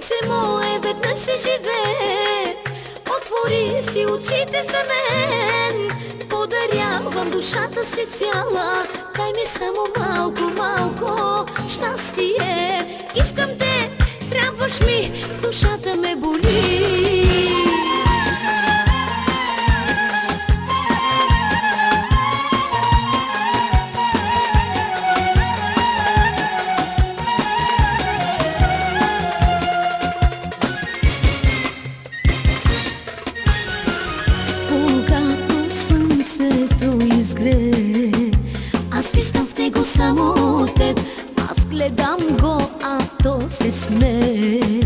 Слънце мое, веднъж се живее, отвори си очите за мен. Подарявам душата си цяла, дай ми само малко, малко щастие. Искам те, трябваш ми, душата ме боли. Аз виждам в него само теб, аз гледам го, а то се смее,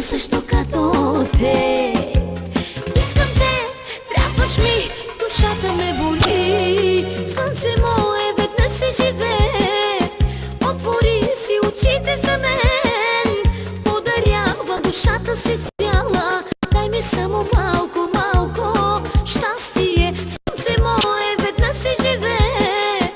също като те. Искам те, трябваш ми, душата ме боли. Слънце мое, веднъж се живее, отвори си очите за мен. Подарявам душата си цяла, дай ми само малко, малко щастие. Слънце мое, веднъж се живее,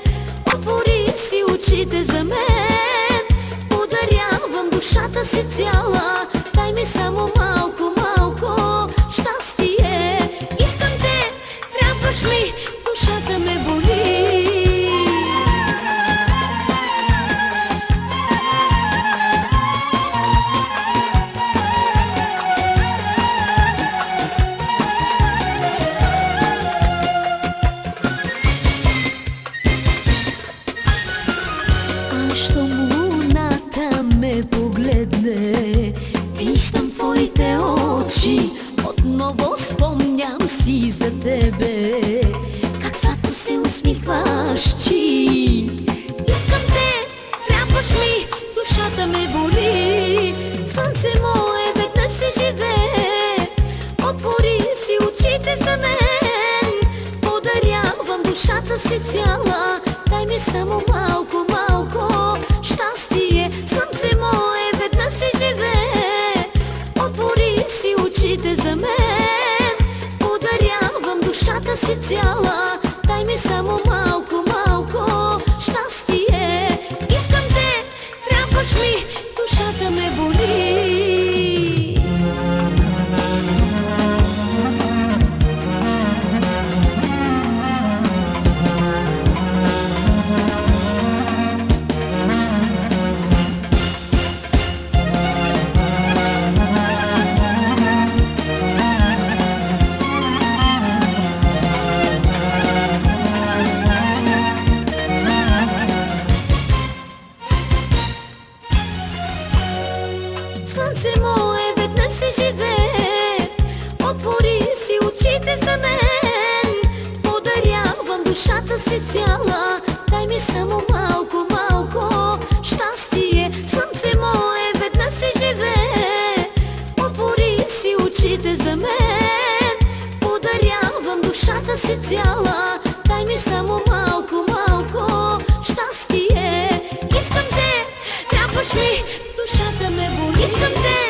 отвори си очите за мен. Подарявам душата си цяла, дай ми само малко, малко щастие. Искам те, трябваш ми, душата ме боли. Щом луната ме погледне, виждам твоите очи, отново спомням си за тебе, как сладко се усмихваш ти. Искам те, трябваш ми, душата ме боли. Слънце мое, веднъж се живее, отвори си очите за мен. Подарявам душата си цяла, дай ми само малко, малко щастие. Слънце мое, веднъж се живее, отвори си очите за мен. Подарявам душата си цяла, дай ми само малко, малко щастие. Искам те, трябваш ми, душата ме боли. Слънце мое, веднъж се живее, отвори си очите за мен. Подарявам душата си цяла, дай ми само малко, малко щастие. Слънце мое, веднъж се живее, отвори си очите за мен. Подарявам душата си цяла, дай ми само малко, малко щастие. Искам те, трябваш ми, душата ме боли. Искам те,